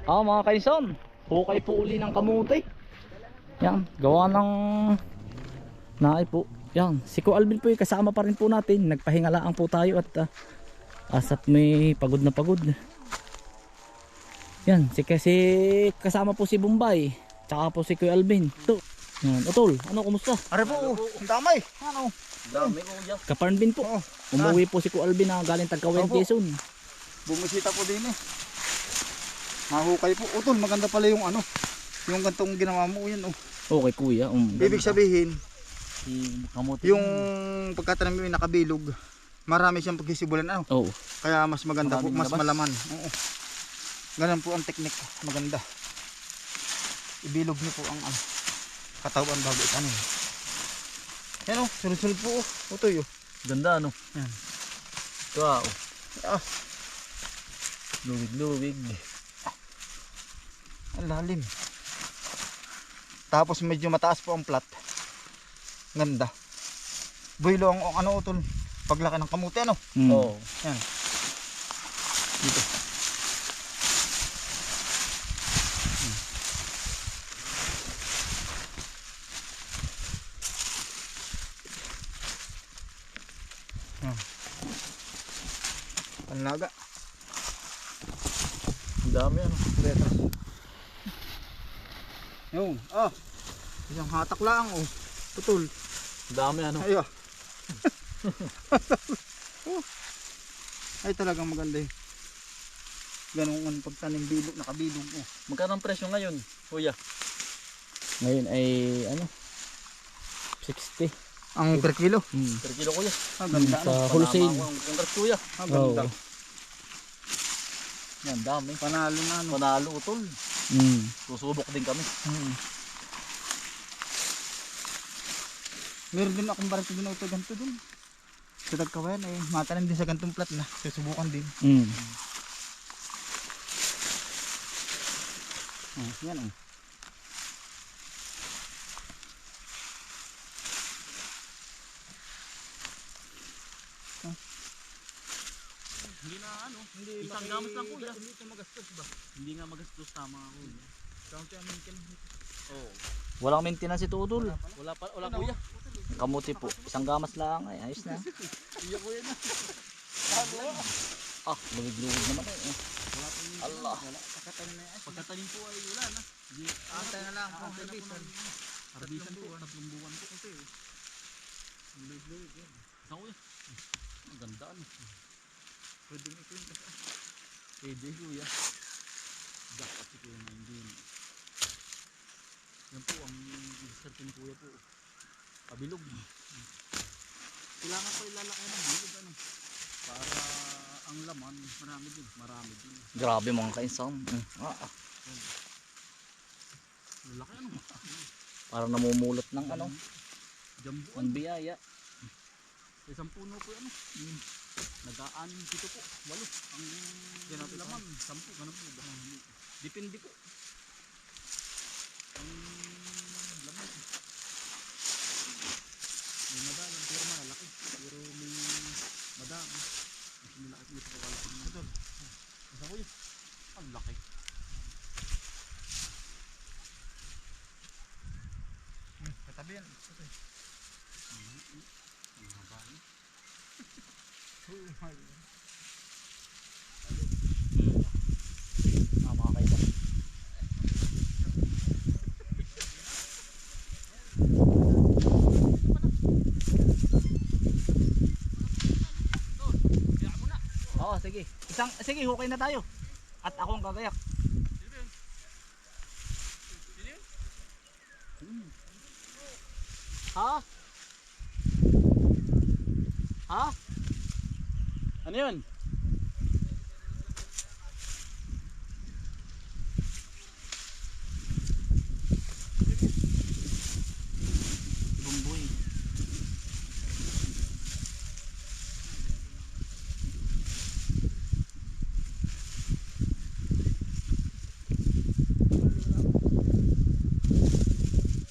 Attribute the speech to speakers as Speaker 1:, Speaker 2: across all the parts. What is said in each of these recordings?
Speaker 1: Mga kaison, hukay po uli ng kamuti. Yan, gawa ng naay po. Yan, si Ko Alvin po kasama pa rin po natin. Nagpahingalaan po tayo at asat may pagod na pagod. Yan, kasi kasama po si Bombay. Tsaka po si Kuya Alvin. Ito. Yan, Utol, ano, kumusta?
Speaker 2: Are po, ang damay. Ano?
Speaker 1: Dami ko. Kaparnbin po. Umuwi po si Kuya Alvin na galing Tagkawayan, Quezon.
Speaker 2: Bumisita po din eh. Mahukay po. Utol, maganda pala yung ano. Yung gantong ginawa mo yan oh.
Speaker 1: Okay kuya.
Speaker 2: Ibig sabihin,
Speaker 1: kamuti.
Speaker 2: yung pagkatanim mo yung nakabilog, marami siyang pagsisibulan ano.
Speaker 1: Oo.
Speaker 2: Kaya mas maganda po,
Speaker 1: Maraming
Speaker 2: mas
Speaker 1: labas.
Speaker 2: malaman. Oo. Ganun po ang teknik, maganda. Ibilog niyo po ang ano, katawan bago itanim. Yan oh, sunod-sunod po oh. Utoy oh.
Speaker 1: Ganda ano?
Speaker 2: Yan.
Speaker 1: Wow.
Speaker 2: Ah,
Speaker 1: Luwig-luwig.
Speaker 2: ang lalim. Tapos medyo mataas po ang plat. Ganda. Builo ang ano utol, paglaki ng kamuti ano.
Speaker 1: Oo.
Speaker 2: Yan. Dito. Yan. Panlaga.
Speaker 1: Ang dami ano.
Speaker 2: Betas. Yun. Ah. Isang hatak lang oh. Putol.
Speaker 1: Ang dami ano.
Speaker 2: Ayo. Ay talagang maganda eh. Ganun ang pagtanim bilog, nakabilog oh.
Speaker 1: Magkano ang presyo ngayon, kuya? Ngayon ay ano? 60.
Speaker 2: Ang per kilo.
Speaker 1: Per kilo kuya.
Speaker 2: Ah, ganda
Speaker 1: Sa
Speaker 2: ano.
Speaker 1: wholesale.
Speaker 3: Congrats kuya.
Speaker 2: Ah, ganda.
Speaker 1: Oo. Yan, dami.
Speaker 2: Panalo na ano.
Speaker 3: Panalo utol. Susubok din kami.
Speaker 2: Meron din akong barito din auto ganito dun. Sa Tagkawayan eh, matanim din sa gantong plat na. Susubukan din. Oh, yan oh.
Speaker 3: Hindi na ano,
Speaker 2: Hindi
Speaker 3: isang gamas lang kuya.
Speaker 2: Hindi ito magastos ba?
Speaker 3: Hindi nga magastos tama kuya.
Speaker 2: Count ang minkin.
Speaker 3: Oo.
Speaker 1: Walang maintenance ito, Utol.
Speaker 3: Wala kuya.
Speaker 1: Kamuti po. Isang gamas lang ay ayos na.
Speaker 3: Iya kuya na.
Speaker 1: Luwig-luwig naman eh. Allah.
Speaker 3: Pagkatanim po ay wala na.
Speaker 2: Antay na lang kung
Speaker 3: Antay na po
Speaker 2: harbisan.
Speaker 3: ng harbisan po, 3 buwan po kasi. Ang luwig-luwig yan. Saan kuya? Ang ganda ano.
Speaker 2: Pwede mo ito yung kasi.
Speaker 3: Pwede kuya. Dapat si kuya na hindi. Yan po ang certain kuya po. Kabilog. Kailangan po ilalaki ng bilog ano. Para ang laman marami din.
Speaker 1: Grabe mga kainsan.
Speaker 3: Laki ano.
Speaker 1: Parang namumulot ng ano.
Speaker 3: Jambuan.
Speaker 1: Ang biyaya.
Speaker 3: Isang puno po ano. Nag-aanim dito po. 8 ang laman. 10 ganun po. Depende po. Ang laman. May madalang pero malaki. Pero may madami. Mas malaki dito po kalaki ng madal. Basta ko yun. Ang laki.
Speaker 2: Katabi yan.
Speaker 3: Ang haba niya.
Speaker 1: Mga kainsan. Oo, sige. Sige, hukay na tayo. At ako ang gagayak.
Speaker 3: Ha? Ha? Ano yun?
Speaker 1: Bumboy.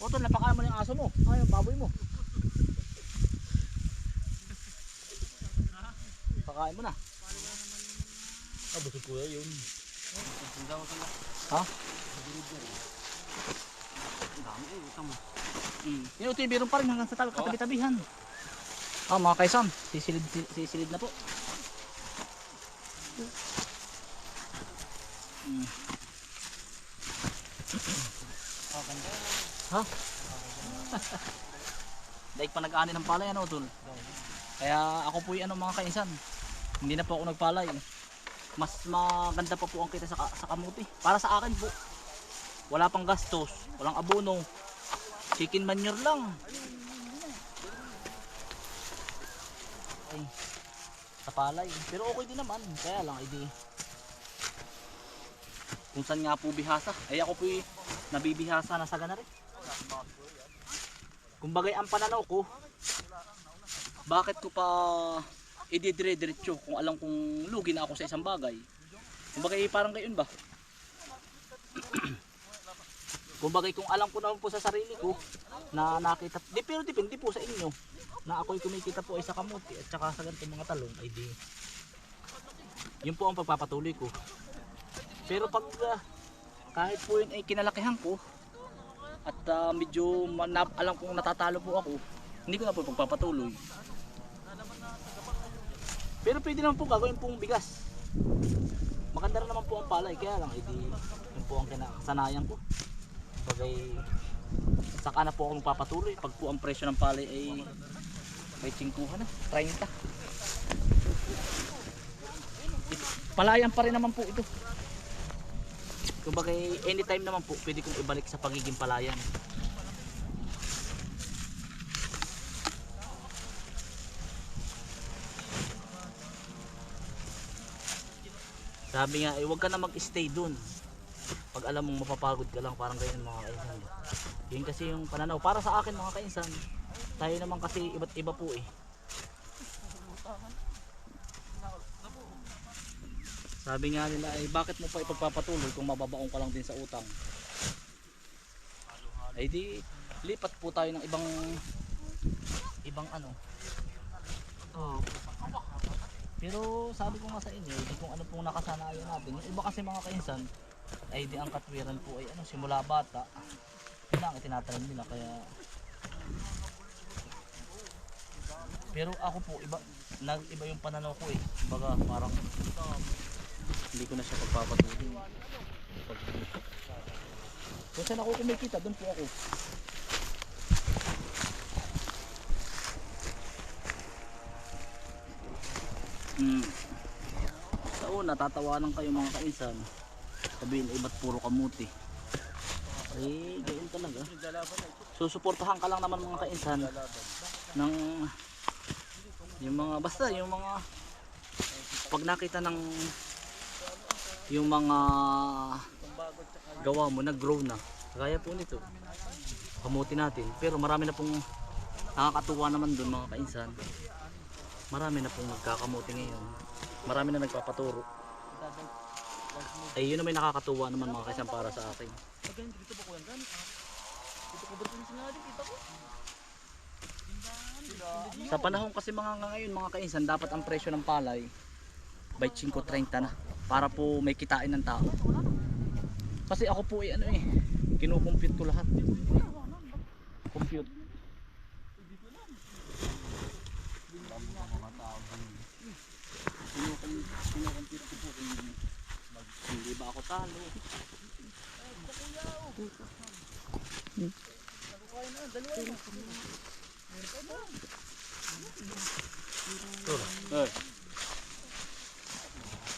Speaker 1: Otol, napakain mo ng aso mo. Ay, yung baboy mo. Pakain mo na.
Speaker 3: Busog kuya yun.
Speaker 1: Ha?
Speaker 3: Ang dami eh, utang mo.
Speaker 1: Yung ito yung meron pa rin hanggang sa katabi-tabihan. Ah, mga kaisan, sisilid na po. Ha? Daig pa nag-ani ng palay ano, tol. Kaya ako po yung mga kaisan. Hindi na po ako nagpalay. Mas maganda pa po ang kita sa kamuti. Para sa akin po. Wala pang gastos, walang abono. Chicken manure lang. Ay, sa palay. Pero okay din naman. Kaya lang, hindi. Kung saan nga po bihasa. Ay ako po nabibihasa na sa gana rin. Kumbagay ang pananaw ko, bakit ko pa ididire-diretso kung alam kong lugi na ako sa isang bagay. Kumbagay parang gayon ba? Kumbagay kung alam ko naman po sa sarili ko na nakita, pero depende po sa inyo na ako'y kumikita po ay sa kamuti at saka sa ganitong mga talong ay di yun po ang pagpapatuloy ko. Pero pag kahit po yun ay kinalakihan ko at medyo alam kong natatalo po ako, hindi ko na po pagpapatuloy. Pero pwede naman po gagawin pong bigas. Maganda rin naman po ang palay, kaya lang hindi yun po ang kinakasanayan ko. Bagay saka na po ako magpapatuloy pag po ang presyo ng palay ay may 5 na, 30. Palayan pa rin naman po ito. Kumbaga anytime naman po pwede kong ibalik sa pagiging palayan. Sabi nga, huwag ka na mag-stay dun. Pag alam mong mapapagod ka lang, parang ganyan mga kainsan. Yun kasi yung pananaw. Para sa akin mga kainsan, tayo naman kasi iba't iba po eh. Sabi nga nila ay bakit mo pa ipagpapatuloy kung mababaong ka lang din sa utang. Ay di lipat po tayo ng ibang ano. Pero sabi ko nga sa inyo, di kung ano pong nakasanayan natin. Yung iba kasi mga kainsan ay di ang katwiran po ay ano simula bata. Yun lang itinatanim nila kaya. Pero ako po iba nag-iba yung pananaw ko eh. Kumbaga parang hindi ko na siya pagpapatuloy. Kung saan ako kumikita, doon po ako. Sa una, tatawanan kayo mga kainsan. Sabihin, ba't puro kamuti? Eh, gayon talaga. Susuportahan ka lang naman mga kainsan ng yung mga, basta yung mga pag nakita ng yung mga gawa mo nag-grow na kaya po nito kamuti natin, pero marami na pong nakakatuwa naman doon mga kainsan, marami na pong nagkakamuti ngayon, marami na nagpapaturo ay yun na may nakakatuwa naman mga kainsan para sa akin. Sa panahon kasi mga ngayon mga kainsan, dapat ang presyo ng palay by 5.30 na para po may kitain ng tao. Kasi ako po ano kinukompute ko lahat. Compute. Kinukompute ko po kung hindi ba ako talo.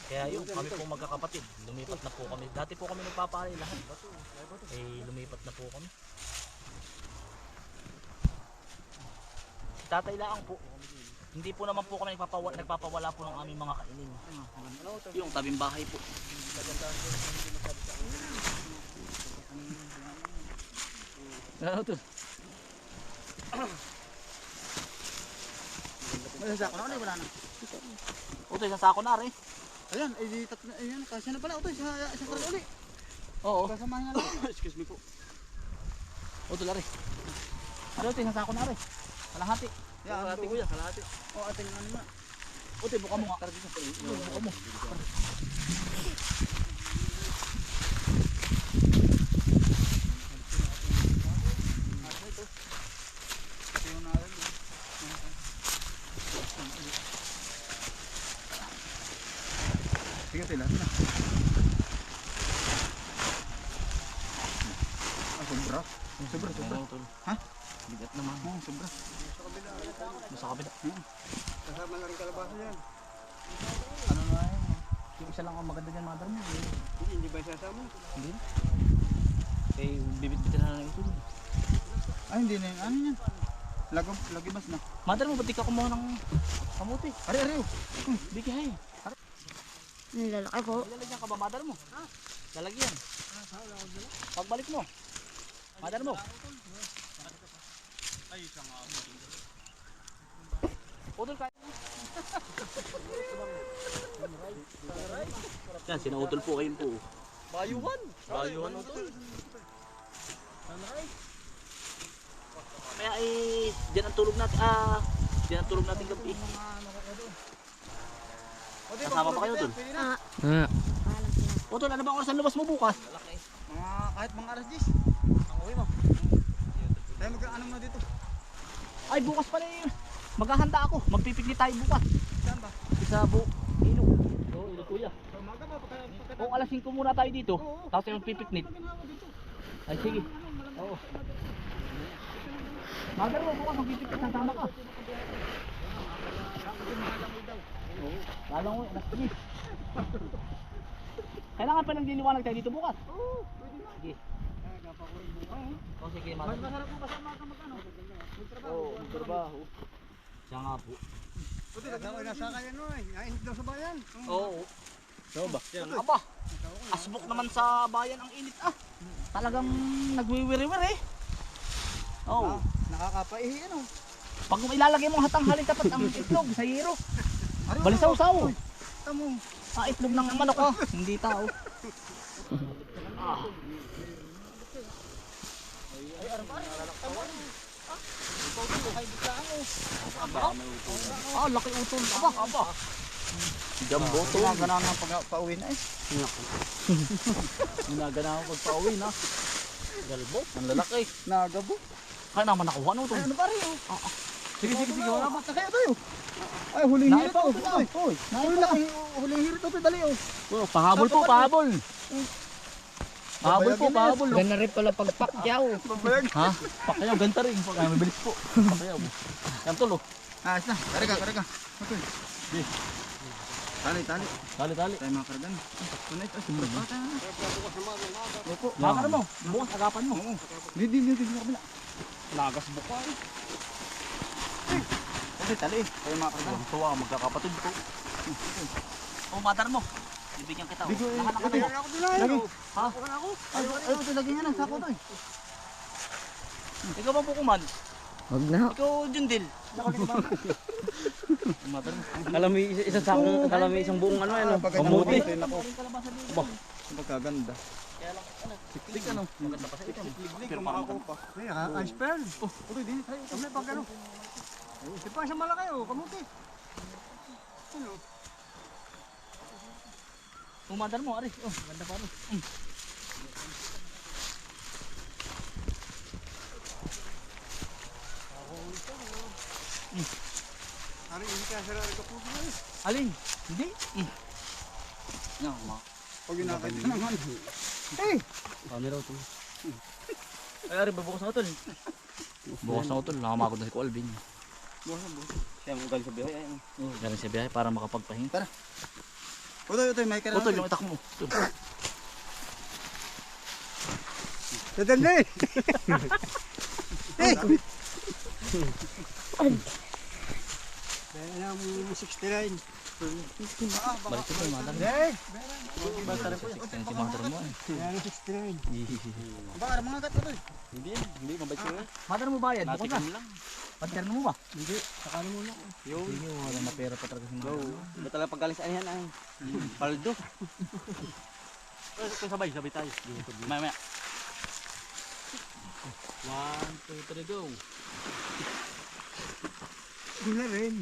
Speaker 1: Kaya yun, kami po magkakapatid, lumipat na po kami. Dati po kami nagpapalay lahat. Eh, lumipat na po kami. Tatay lang po. Hindi po naman po kami nagpapawala po ng aming mga kainin. Yung tabing bahay po. Ano to?
Speaker 2: May sako na, wala na.
Speaker 1: Ito, isang sako na rin.
Speaker 2: Ayan, ayan, kasi na pala ito, isang karga ulit.
Speaker 1: Oo.
Speaker 2: Kasamahin nga lang. Excuse me po.
Speaker 1: Ito na rin. Ano ito, isang sako na rin. Kalahati.
Speaker 2: Kalahati ko yan, kalahati. O, ating ano na.
Speaker 1: Ito, buka mo nga. Buka mo.
Speaker 2: Sobra. Sobra, sobra.
Speaker 1: Utol.
Speaker 2: Ha?
Speaker 1: Bigat naman.
Speaker 2: Oo, sobra.
Speaker 1: Sa kabila.
Speaker 2: Kasama na rin kalabasa yan.
Speaker 1: Ano nga yun? Yung isa lang ang maganda dyan, mother mo.
Speaker 2: Hindi ba sasama?
Speaker 1: Hindi. Eh, bibit-bitin na lang ito.
Speaker 2: Ay, hindi na yun. Ano yan? Lagibas na.
Speaker 1: Mother mo, ba't di ka kumuha ng kamuti?
Speaker 2: Ari, ari.
Speaker 1: Bikihay.
Speaker 4: Nilalaki po.
Speaker 1: Lalagyan ka ba, mother mo? Lalagyan. Pagbalik mo. Mother mo.
Speaker 3: Ay, isang
Speaker 1: Utol ka. Yan, sinautol po kayo po.
Speaker 3: bayuhan.
Speaker 1: Bayuhan utol. Kaya diyan ang tulog natin. Diyan ang tulog natin gabi. Kasama pa kayo utol? Utol, ano bang oras ang labas mo bukas?
Speaker 2: Kahit mga alas 10. Ang uwi mo. Tayo mag-ano na dito.
Speaker 1: Ay, bukas pala eh. Maghahanda ako. Magpipiknik tayo bukas.
Speaker 2: Saan ba?
Speaker 1: Sa ilog. Oo, ilog kuya.
Speaker 2: Sa umaga ba? Pagka
Speaker 1: O alas 5 muna tayo dito. Tapos tayo magpipiknik. Ay, sige. Oo. Mother mo, bukas magpipiknik. Sasama ka. Oo. Lalang mo, alas 3. Kailangan pa nang diliwanag tayo dito bukas. Oo, pwede na. Sige. O sige, mother.
Speaker 2: masarap mo kasama ka mag-ano.
Speaker 1: Oo, magtrabaho. Siya nga po.
Speaker 2: Puti, nasa kaya no eh. Nainit daw sa bayan.
Speaker 1: Oo. So ba? Aba. Asbok naman sa bayan ang init Talagang nagwiwiri-wir eh. Oo.
Speaker 2: Nakakapaihi ano.
Speaker 1: Pag ilalagay mo hatang-halin tapat ang itlog sa hiro. Balisaw-saw.
Speaker 2: Tamo.
Speaker 1: Itlog ng manok hindi tao. Laki utol. Aba. Jumbo to.
Speaker 2: Ginagana ng pauwi na eh.
Speaker 1: Ginagana ako pag pauwi na. Galbo, ang lalaki.
Speaker 2: Nagabo.
Speaker 1: Kaya naman nakuha no to.
Speaker 2: Ano ba rin oh?
Speaker 1: Sige,
Speaker 2: Wala ba kaya tayo? Ay, huling hirit
Speaker 1: Naipaw
Speaker 2: to.
Speaker 1: na.
Speaker 2: Hoy, huling hirit to, dali oh.
Speaker 1: Pahabol po, pahabol. Pahabol po, pahabol.
Speaker 4: Ganda rin pala pagpakyaw.
Speaker 2: Babayag.
Speaker 1: Ha? Pakayaw, ganta rin. Ay, mabilis po. Pakayaw. Yan tulo.
Speaker 2: Ayos na, karga. Okay. Tali.
Speaker 1: Dali.
Speaker 2: Tayo mga kargan. Tunay, super pa tayo. Opo.
Speaker 1: Bakar mo. Bukas agapan mo.
Speaker 2: Hindi sa kabila.
Speaker 1: Lagas buka eh.
Speaker 2: Kasi tali, tayo mga kargan.
Speaker 1: Tuwa, magkakapatid ko. Matar mo. Bibigyan kita. Nakalakad mo.
Speaker 2: Lagi.
Speaker 1: Ha?
Speaker 2: Ay, ito lagi nga na, sako to eh.
Speaker 1: Ikaw ba bukuman?
Speaker 4: Wag na.
Speaker 1: Ikaw, Jundil. Matar mo.
Speaker 4: Kalami isang buong ano ano.
Speaker 2: Kamuti. Pagkaganda.
Speaker 1: Siklik ano? Maganda pa sa ito.
Speaker 2: Pero makakupa. Ay, spell. Utoy, din tayo. Kami pag ano. Di pa siya malaki oh, kamuti. Ano?
Speaker 1: Umadar mo, Ari. Oh, ganda pa rin.
Speaker 2: Ari, hindi ka sarari ka po eh.
Speaker 1: Alin? Hindi? Yan, ma.
Speaker 2: Pag inakita naman. Eh!
Speaker 1: Camera to. Ay, Ari, bubukas na utol. Bukas na utol. Nakamakod na si Ko Alvin.
Speaker 2: Bukas.
Speaker 1: Siya mo galing sa biyahe. Galing sa biyahe para makapagpahinga.
Speaker 2: Utoy, may kailangan.
Speaker 1: Utol, yung itak mo.
Speaker 2: Dadali! Eh! Kaya mo 69.
Speaker 1: Balik ko yung mother mo.
Speaker 2: Eh!
Speaker 1: Si mother mo eh.
Speaker 2: Kaya 69. Bakar mga gat utoy.
Speaker 1: Hindi, mabait ko eh. Mother mo bayad, bukas na. Pagkarno mo ba?
Speaker 2: Hindi, sakali muna.
Speaker 1: Sige, wala na pera pa talaga si mother mo.
Speaker 4: Ba talaga paggalis yan ay. Paldo.
Speaker 1: Sabay tayo. Maya. 1, 2, 3, go.
Speaker 2: Gula rin.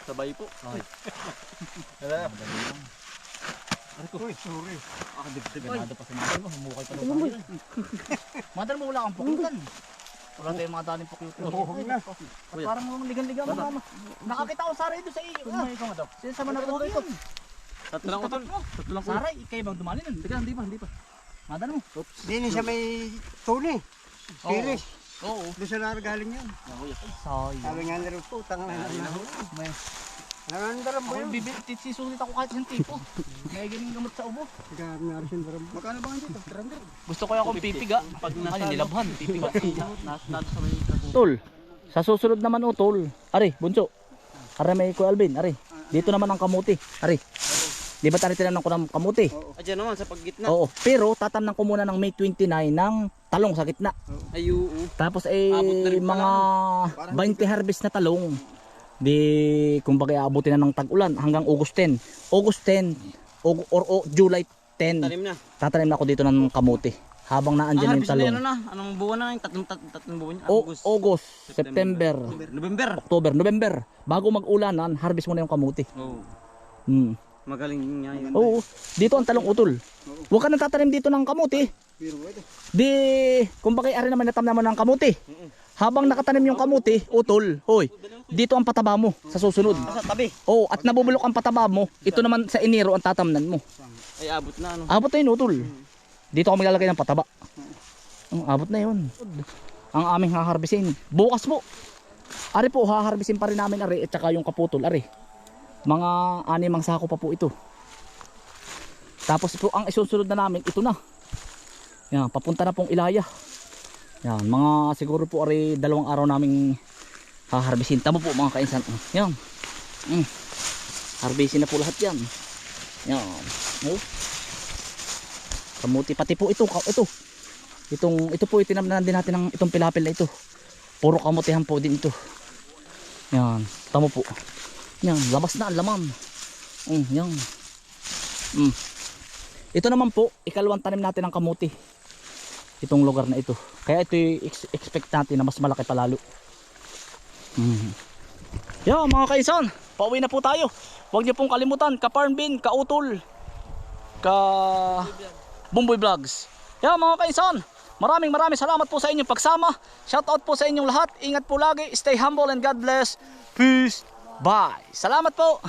Speaker 1: Sabay po. Okay.
Speaker 2: Uy, sorry.
Speaker 1: Ganado pa si mother mo. Humukay pa daw tayo. Mother mo, wala kang pukutan. Wala tayong mga daling pukutan. Parang ligan-ligan mo mama. Nakakita ko Saray doon sa iyo. May ikaw nga daw. Sinasama na po ito.
Speaker 3: Tatlo lang utol.
Speaker 1: Saray, kayo bang dumali nun?
Speaker 2: Teka, hindi pa.
Speaker 1: Madano mo.
Speaker 5: Dini siya may tuli. Piris.
Speaker 1: Oo.
Speaker 5: Doon sa galing yun.
Speaker 1: Sayang.
Speaker 5: Sabi nga nila po, tanga na
Speaker 1: May
Speaker 5: nangandaram po
Speaker 1: ako
Speaker 5: yun.
Speaker 1: bibili sisulit ako kahit isang tipo. May galing gamot sa ubo.
Speaker 5: Nagasindaram po.
Speaker 2: Magkano ba nga dito?
Speaker 1: Gusto ko yung akong pipiga. Pag nasa nilabhan, pipiga.
Speaker 3: Nasa sa may kago.
Speaker 1: Tol, sa susunod naman o tol. Ari, bunso. Ari may Kuya Alvin, ari. Dito naman ang kamuti. Ari. Di ba tayo tinanong ko ng kamuti?
Speaker 4: Diyan naman sa paggitna.
Speaker 1: Oo. Pero tatamnan ko muna ng May 29 ng talong sa gitna.
Speaker 4: Ay, oo.
Speaker 1: Tapos
Speaker 4: Abot na rin
Speaker 1: mga 20 harvest na talong. Di kumbaga aabutin na ng tag-ulan hanggang August 10. August 10 or July 10.
Speaker 4: Tanim na.
Speaker 1: Tatanim na ako dito ng kamuti. Habang naandyan yung
Speaker 4: Harvest na
Speaker 1: talong.
Speaker 4: ano na? Anong buwan na yung tatlong buwan niya?
Speaker 1: August, September,
Speaker 4: November.
Speaker 1: October, November. Bago mag-ulanan, harvest mo na yung kamuti.
Speaker 4: Oo.
Speaker 1: Hmm.
Speaker 4: Magaling niya yun.
Speaker 1: Oo, dito ang talong utol. Huwag ka nang tatanim dito ng kamuti. Di, kumbaga ari naman natam naman ng kamuti. Habang nakatanim yung kamuti, utol, hoy, dito ang pataba mo sa susunod.
Speaker 4: Sa tabi.
Speaker 1: Oo, at nabubulok ang pataba mo, ito naman sa Enero ang tatamnan mo.
Speaker 4: Ay, abot na ano.
Speaker 1: Abot na yun, utol. Dito ako maglalagay ng pataba. Abot na yun. Ang aming haharbisin. Bukas po. Ari po, haharbisin pa rin namin ari at saka yung kaputol, ari. Mga 6 sako pa po ito. Tapos po ang isusunod na namin ito na. Yan, papunta na pong Ilaya. Yan, mga siguro po ari 2 araw naming haharbisin. Tama po mga kainsan. Yan. Harbisin na po lahat yan. Yan. Oh. Kamuti pati po ito. Ito po itinamnan din natin ng itong pilapil na ito. Puro kamutihan po din ito. Yan, tama po. Yan, labas na ang laman. Yan. Ito naman po, ikalawang tanim natin ng kamuti. Itong lugar na ito. Kaya ito expect natin na mas malaki palalo. Yan mga kaisan, pauwi na po tayo. Huwag niyo pong kalimutan, ka-farm bin, ka-utol, ka-Bumboy Vlogs. Yan mga kaisan, maraming salamat po sa inyong pagsama. Shout out po sa inyong lahat. Ingat po lagi, stay humble and God bless. Peace. Bye. Salamat po.